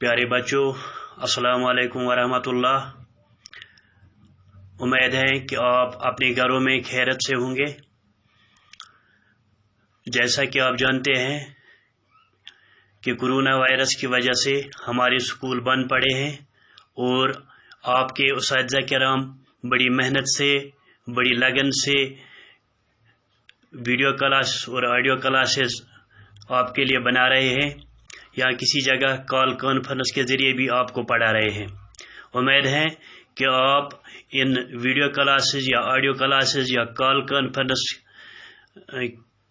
प्यारे बच्चों, अस्सलाम वालेकुम वरहमतुल्लाह। उम्मीद है कि आप अपने घरों में खैरियत से होंगे। जैसा कि आप जानते हैं कि कोरोना वायरस की वजह से हमारे स्कूल बंद पड़े हैं और आपके उस्ताद किराम बड़ी मेहनत से, बड़ी लगन से वीडियो क्लास और ऑडियो क्लासेस आपके लिए बना रहे हैं या किसी जगह कॉल कॉन्फ्रेंस के ज़रिए भी आपको पढ़ा रहे हैं। उम्मीद है कि आप इन वीडियो क्लासेस या ऑडियो क्लासेस या कॉल कॉन्फ्रेंस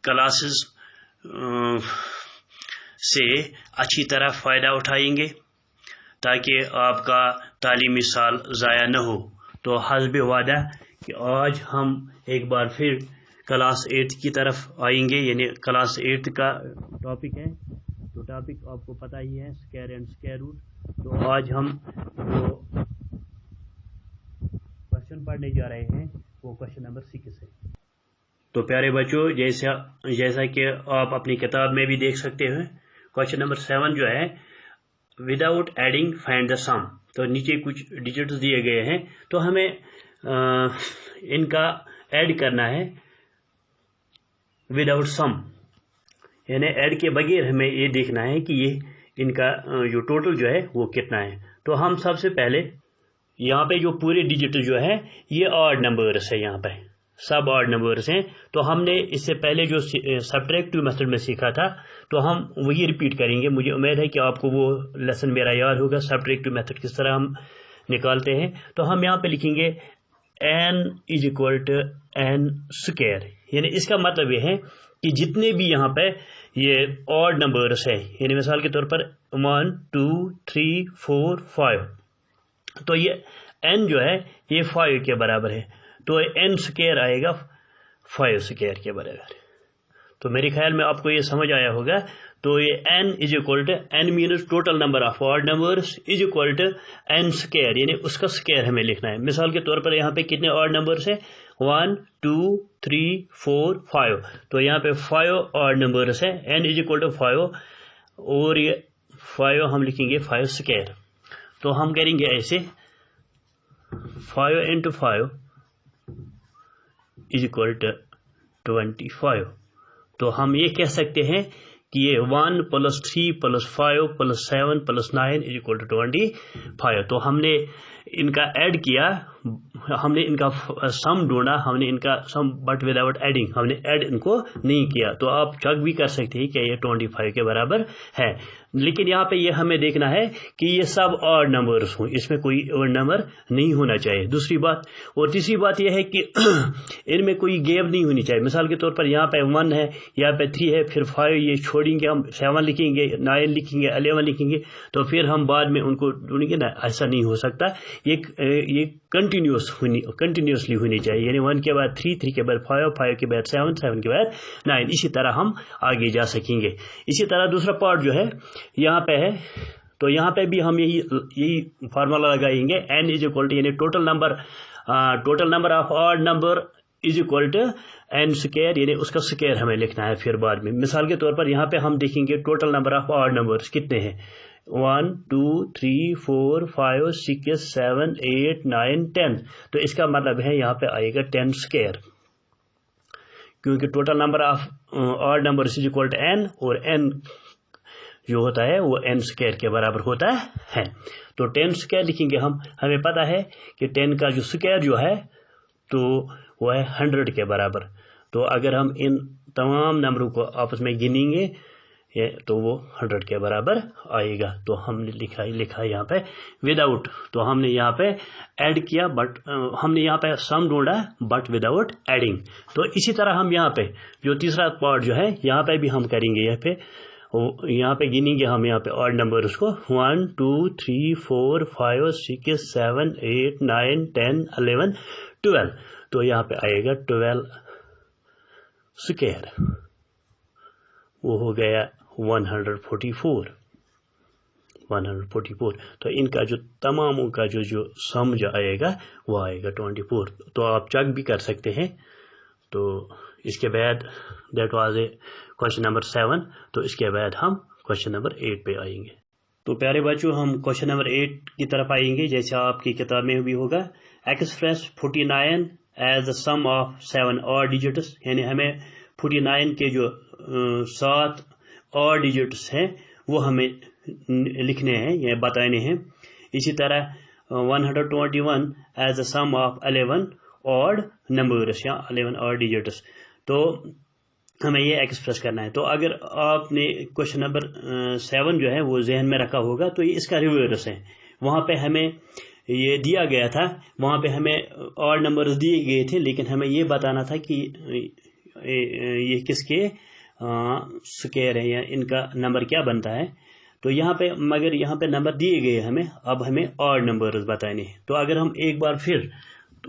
क्लासेस से अच्छी तरह फ़ायदा उठाएंगे ताकि आपका तालीमी साल ज़ाया न हो। तो हस्ब वादा कि आज हम एक बार फिर क्लास 8 की तरफ आएंगे, यानी क्लास 8 का टॉपिक है। तो टॉपिक आपको पता ही है, स्क्वायर एंड स्क्वायर रूट। तो आज हम जो क्वेश्चन पढ़ने जा रहे हैं वो क्वेश्चन नंबर 6 है। तो प्यारे बच्चों, जैसा कि आप अपनी किताब में भी देख सकते हैं, क्वेश्चन नंबर 7 जो है विदाउट एडिंग फाइंड द सम। तो नीचे कुछ डिजिट्स दिए गए हैं, तो हमें इनका ऐड करना है विदाउट सम, यानी ऐड के बगैर हमें ये देखना है कि ये इनका जो टोटल जो है वो कितना है। तो हम सबसे पहले यहाँ पे जो पूरे डिजिट जो है ये ऑड नंबर्स है, यहाँ पे सब ऑड नंबर्स हैं। तो हमने इससे पहले जो सब्ट्रैक्टिव मेथड में सीखा था तो हम वही रिपीट करेंगे। मुझे उम्मीद है कि आपको वो लेसन मेरा याद होगा, सब्ट्रैक्टिव मेथड किस तरह हम निकालते हैं। तो हम यहाँ पे लिखेंगे n = n स्क्वायर, यानी इसका मतलब ये है कि जितने भी यहाँ पे ये ऑड नंबर्स है, यानी मिसाल के तौर पर 1 2 3 4 5, तो ये n जो है ये 5 के बराबर है, तो n स्क्वायर आएगा 5 स्क्वायर के बराबर। तो मेरे ख्याल में आपको ये समझ आया होगा। तो ये n n means total number of odd numbers n square, यानी उसका स्क्वायर हमें लिखना है। मिसाल के तौर पर यहाँ पे कितने ऑड नंबर्स है, 1 2 3 4 5, तो यहाँ पे 5 ऑड नंबर्स है, n = 5 और ये 5 हम लिखेंगे 5 स्क्वायर। तो हम करेंगे ऐसे 5 × 5 = 25। तो हम ये कह सकते हैं कि ये 1 + 3 + 5 + 7 + 9 = 25। तो हमने इनका ऐड किया, हमने इनका सम ढूंढा, हमने इनका सम बट विदाउट एडिंग, हमने ऐड इनको नहीं किया। तो आप चेक भी कर सकते हैं कि ये 25 के बराबर है। लेकिन यहाँ पे ये हमें देखना है कि ये सब ऑड नंबर्स हों, इसमें कोई ऑड नंबर नहीं होना चाहिए। दूसरी बात और तीसरी बात यह है कि इनमें कोई गैप नहीं होनी चाहिए। मिसाल के तौर पर यहाँ पे 1 है, यहाँ पे 3 है, फिर 5 ये छोड़ेंगे, हम 7 लिखेंगे, 9 लिखेंगे, 11 लिखेंगे, तो फिर हम बाद में उनको ढूंढेंगे ना, ऐसा नहीं हो सकता। ये कंटिन्यूसली होनी चाहिए, यानी 1 के बाद 3 3 के बाद 5 5 के बाद 7 7 के बाद 9, इसी तरह हम आगे जा सकेंगे। इसी तरह दूसरा पार्ट जो है यहाँ पे है, तो यहाँ पे भी हम यही फार्मूला लगाएंगे, n = यानी total number of odd number = n square, यानी उसका स्क्वायर हमें लिखना है फिर बाद में। मिसाल के तौर पर यहाँ पे हम देखेंगे total number of odd numbers कितने हैं, 1 2 3 4 5 6 7 8 9 10। तो इसका मतलब है यहाँ पे आएगा 10 स्क्वायर, क्योंकि total number of odd numbers = n और n जो होता है वो n स्क्वायर के बराबर होता है। तो 10 स्क्वायर लिखेंगे हम। हमें पता है कि 10 का जो स्क्वायर जो है तो वो है 100 के बराबर। तो अगर हम इन तमाम नंबरों को आपस में गिनेंगे तो वो 100 के बराबर आएगा। तो हमने लिखा यहाँ पे विदाउट, तो हमने यहाँ पे ऐड किया बट हमने यहाँ पे सम ढूंढा बट विदाउट एडिंग। तो इसी तरह हम यहाँ पे जो तीसरा पार्ट जो है यहाँ पे भी हम करेंगे, यहाँ पे गिनेंगे हम यहाँ पे ऑड नंबर उसको 1 2 3 4 5 6 7 8 9 10 11 12। तो यहाँ पे आएगा 12 स्क्वायर, वो हो गया 144। तो इनका जो तमामों का जो सम जो आएगा वो आएगा 24। तो आप चेक भी कर सकते हैं। तो इसके बाद that was a question number 7। तो इसके बाद हम क्वेश्चन नंबर 8 पे आएंगे। तो प्यारे बच्चों हम क्वेश्चन नंबर 8 की तरफ आएंगे। जैसे आपकी किताब में भी होगा, express 49 as the sum of 7 और डिजिट्स, यानी हमें 49 के जो 7 और डिजिट्स हैं वो हमें लिखने हैं या बताने हैं। इसी तरह 121 as the sum of 11 odd numbers या 11 और डिजिट्स, तो हमें ये एक्सप्रेस करना है। तो अगर आपने क्वेश्चन नंबर 7 जो है वो जहन में रखा होगा तो ये इसका रिवर्स है। वहाँ पे हमें ये दिया गया था, वहाँ पे हमें और नंबर्स दिए गए थे, लेकिन हमें ये बताना था कि ये किसके स्क्वायर है या इनका नंबर क्या बनता है। तो यहाँ पे मगर यहाँ पे नंबर दिए गए हमें, अब हमें और नंबर्स बताने हैं। तो अगर हम एक बार फिर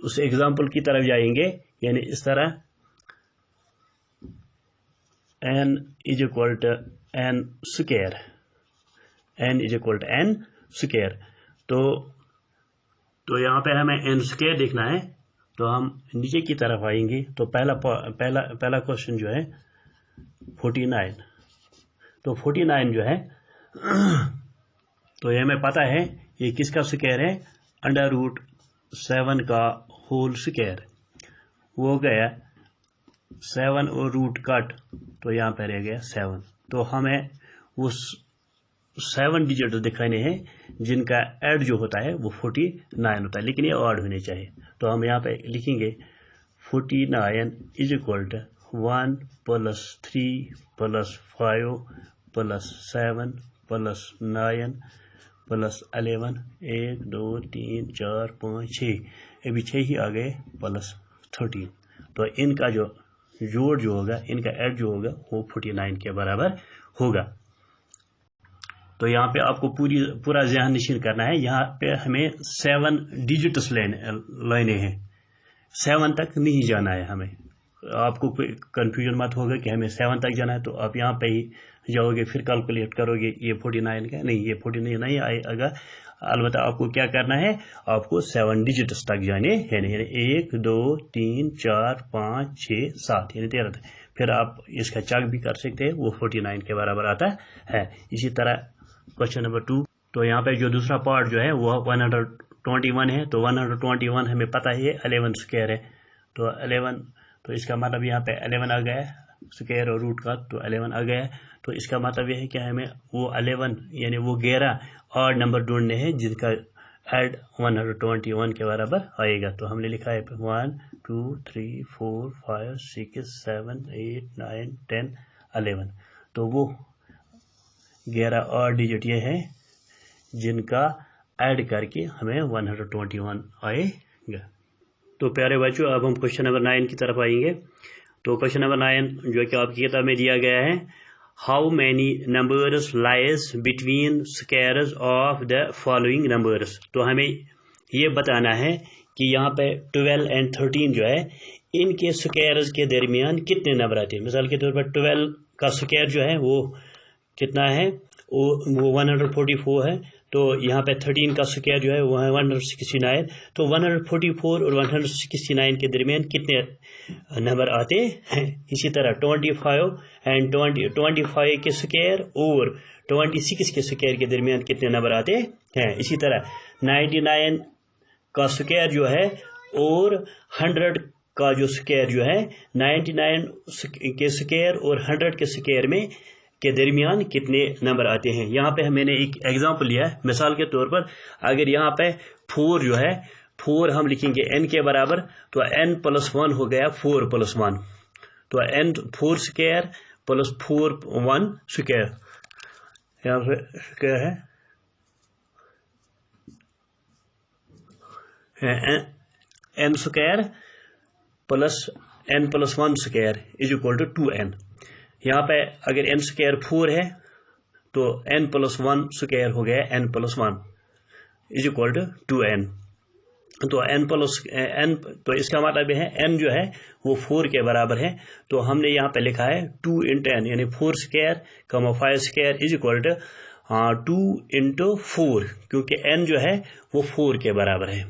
उस एग्जाम्पल की तरफ जाएंगे, यानी इस तरह n is equal to n square, n is equal to n square, तो यहाँ पे हमें n square देखना है। तो हम नीचे की तरफ आएंगे तो पहला क्वेश्चन जो है 49, तो 49 जो है तो ये हमें पता है ये किसका स्क्वायर है, √7 का होल स्क्वायर। वो गया 7 और रूट कट, तो यहाँ पर रह गया 7। तो हमें वो 7 डिजिट दिखाने हैं जिनका ऐड जो होता है वो 49 होता है, लेकिन ये ऑड होने चाहिए। तो हम यहाँ पे लिखेंगे 49 इज इक्वल टू 1 + 3 + 5 + 7 + 9 + 11, 1 2 3 4 5 6, अभी 6 ही आ गए, +13। तो इनका जो जोड़ जो होगा, इनका ऐड जो होगा वो 49 के बराबर होगा। तो यहाँ पे आपको पूरा ध्यान निश्चित करना है। यहाँ पे हमें 7 डिजिट्स लेने हैं, 7 तक नहीं जाना है हमें। आपको कोई कंफ्यूजन मत होगा कि हमें 7 तक जाना है, तो आप यहाँ पे ही जाओगे, फिर कैलकुलेट करोगे ये 49 का, नहीं ये 49 नहीं आएगा। अलबत्ता आपको क्या करना है, आपको 7 डिजिट्स तक जाने हैं, 1 2 3 4 5 6 7 यानी 13 तक। फिर आप इसका चेक भी कर सकते हैं, वो 49 के बराबर आता है। इसी तरह क्वेश्चन नंबर 2, तो यहाँ पे जो दूसरा पार्ट जो है वो 121 है। तो 121 हमें पता है 11 स्क्वायर है, तो 11, तो इसका मतलब यहाँ पे 11 आ गया स्क्वायर और रूट का, तो 11 आ गया। तो इसका मतलब यह है कि हमें वो 11 यानी वो 11 और नंबर ढूंढने हैं जिनका ऐड 121 के बराबर आएगा। तो हमने लिखा है 1 2 3 4 5 6 7 8 9 10 11, तो वो 11 और डिजिट ये है जिनका ऐड करके हमें 121 आएगा। तो प्यारे बच्चों अब हम क्वेश्चन नंबर 9 की तरफ आएंगे। तो क्वेश्चन नंबर 9 जो कि आपकी किताब में दिया गया है, how many numbers lies between squares of the following numbers. तो हमें ये बताना है कि यहाँ पे 12 और 13 जो है इनके स्क्वायर्स के दरमियान कितने नंबर आते हैं। मिसाल के तौर पर 12 का स्क्वायर जो है वो कितना है, वो 144 है। तो यहाँ पे 13 का स्क्वायर जो है वो है 169। तो 144 और 169 के दरमियान कितने नंबर आते हैं। इसी तरह 25 एंड 25 के स्क्वायर और 26 के स्क्वायर के दरमियान कितने नंबर आते हैं। इसी तरह 99 का स्क्वायर जो है और 100 का जो स्क्वायर जो है, 99 के स्क्वायर और 100 के स्क्वायर में के दरमियान कितने नंबर आते हैं। यहाँ पे मैंने एक एग्जांपल लिया है। मिसाल के तौर पर अगर यहाँ पे 4 जो है, 4 हम लिखेंगे n के बराबर, तो n + 1 हो गया 4 + 1, तो n 4 स्क्वायर + 4 1 स्क्वायर, यहाँ पे स्क्वायर है n square plus n + 1 square is equal to 2n। यहाँ पे अगर n स्क्वायर 4 है तो n + 1 स्क्वायर हो गया n + 1 is equal to 2n। तो n तो इसका मतलब है n जो है वो 4 के बराबर है। तो हमने यहाँ पे लिखा है 2 × n यानी 4 square 5 square is equal to 2 × 4, क्योंकि n जो है वो 4 के बराबर है,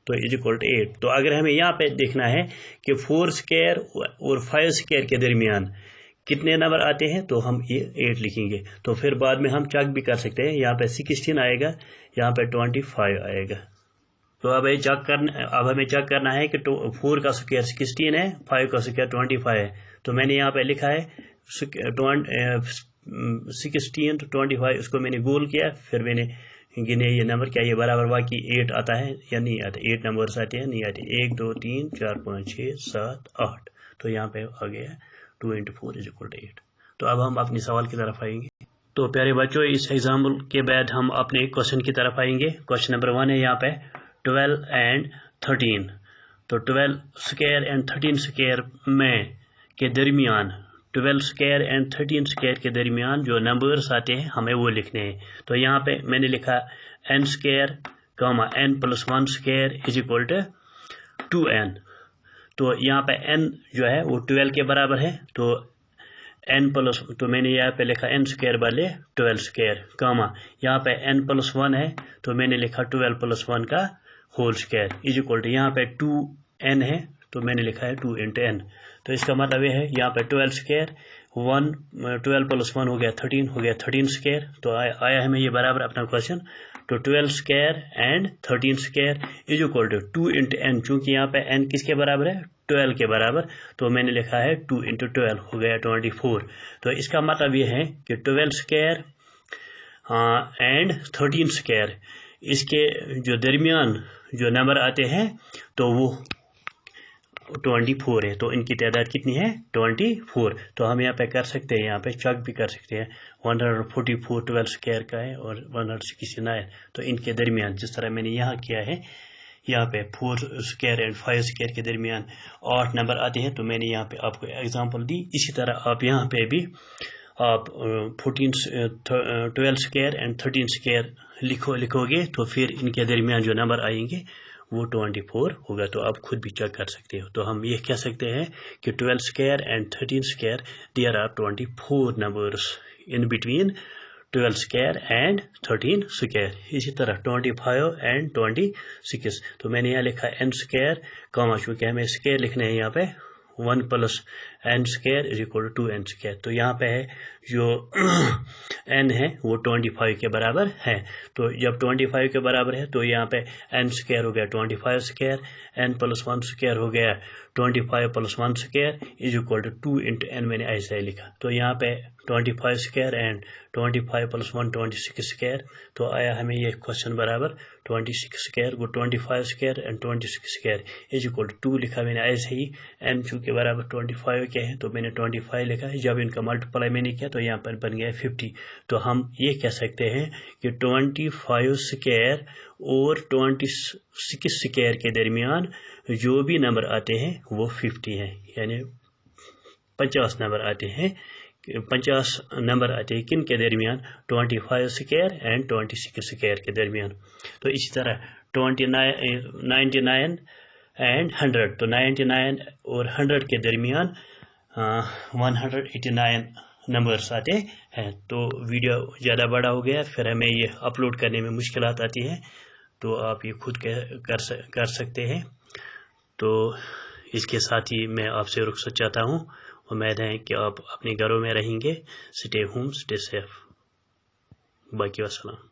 तो इज इक्वल टू 8। तो अगर हमें यहाँ पे देखना है कि 4 स्क्वायर और 5 स्क्वायर के दरमियान कितने नंबर आते हैं तो हम ये 8 लिखेंगे। तो फिर बाद में हम चेक भी कर सकते हैं, यहाँ पे 16 आएगा, यहाँ पे 25 आएगा। तो अब हमें चेक करना है कि 4 का स्क्वायर 16 है, 5 का स्क्वायर 25 है। तो मैंने यहाँ पे लिखा है 16 to 25, उसको मैंने गोल किया, फिर मैंने गिने ये नंबर, क्या ये बराबर बाकी 8 आता है या नहीं आता, 8 नंबर्स आते हैं नहीं आते, 1 2 3 4 5 6 7 8। तो यहाँ पे आ गया 2 × 4 = 8। तो अब हम अपने सवाल की तरफ आएंगे। तो प्यारे बच्चों, इस एग्जाम्पल के बाद हम अपने क्वेश्चन की तरफ आएंगे। क्वेश्चन नंबर 1 है यहाँ पे 12 and 13। तो 12 स्क्वायर एंड 13 स्क्वायर में के दरमियान 12 स्क्वायर एंड 13 स्क्वायर के दरमियान जो नंबर्स आते हैं हमें वो लिखने हैं। तो यहाँ पे मैंने लिखा n square n + 1 square = 2n। तो यहाँ पे n जो है वो 12 के बराबर है, तो तो मैंने यहाँ पे लिखा n स्क्वायर वाले 12 स्क्वायर, यहाँ पे n + 1 है, तो मैंने लिखा 12 + 1 का होल स्क्वायर = यहाँ पे 2n है, तो मैंने लिखा है 2 × n। तो इसका मतलब ये है यहाँ पे 12 स्क्वायर 12 + 1 हो गया 13, हो गया 13 स्क्वायर। तो आया हमें ये बराबर अपना क्वेश्चन। तो 12 स्क्वायर एंड 13 स्क्वायर = 2 × n। चूंकि यहाँ पे n किसके बराबर है, 12 के बराबर, तो मैंने लिखा है 2 × 12, हो गया 24। तो इसका मतलब ये है कि 12 स्क्वायर एंड 13 स्क्वायर, इसके जो दरमियान जो नंबर आते हैं तो वो 24 है। तो इनकी तादाद कितनी है, 24। तो हम यहाँ पे कर सकते हैं, यहाँ पे चेक भी कर सकते हैं। 144 12 स्क्वायर का है और 169। तो इनके दरमियान जिस तरह मैंने यहाँ किया है, यहाँ पे 4 स्क्वायर एंड 5 स्क्वायर के दरमियान 8 नंबर आते हैं, तो मैंने यहाँ पे आपको एग्जांपल दी। इसी तरह आप यहाँ पे भी आप 12 स्क्वायर एंड 13 स्क्वायर लिखोगे, तो फिर इनके दरमियान जो नंबर आएंगे वो 24 होगा। तो आप खुद भी चेक कर सकते हो। तो हम ये कह सकते हैं कि 12 square and 13 square there are 24 numbers in between 12 square and 13 square. इसी तरह 25 एंड 26। तो मैंने यहाँ लिखा n स्क्वायर, चूंकि हमें स्क्वायर लिखने हैं यहाँ पे 1 + n स्क्वायर = 2n स्क्वायर। तो यहाँ पे है जो n है वो 25 के बराबर है। तो जब 25 के बराबर है तो यहाँ पे n स्क्वायर हो गया 25 स्क्वायर, n + 1 स्क्वायर हो गया 25 + 1 स्क्वायर = 2 × n। मैंने ऐसा ही लिखा। तो यहाँ पे 25 स्क्वायर एंड 25 + 1 26 स्क्वायर। तो आया हमें ये क्वेश्चन बराबर 26 स्क्वायर को 25 स्क्वायर एंड 26 स्क्वायर = 2 लिखा मैंने ऐसे ही। n चूँकि बराबर 25 के है तो मैंने 25 लिखा है। जब इनका मल्टीप्लाई मैंने किया तो यहाँ पर बन गया 50। तो हम ये कह सकते हैं कि 25 स्क्वायर और 26 स्क्वायर के दरमियान जो भी नंबर आते हैं वो 50 हैं, यानी 50 नंबर आते हैं। 50 नंबर आते हैं किन के दरमियान, 25 स्क्वायर एंड 26 स्क्वायर के दरमियान। तो इसी तरह 99 एंड 100, तो 99 और 100 के दरमियान 189 नंबर्स आते हैं। तो वीडियो ज़्यादा बड़ा हो गया, फिर हमें ये अपलोड करने में मुश्किलात आती है, तो आप ये खुद कर सकते हैं। तो इसके साथ ही मैं आपसे रुखसत चाहता हूँ। उम्मीद है कि आप अपने घरों में रहेंगे। Stay home, stay safe. बाकी वस्सलाम।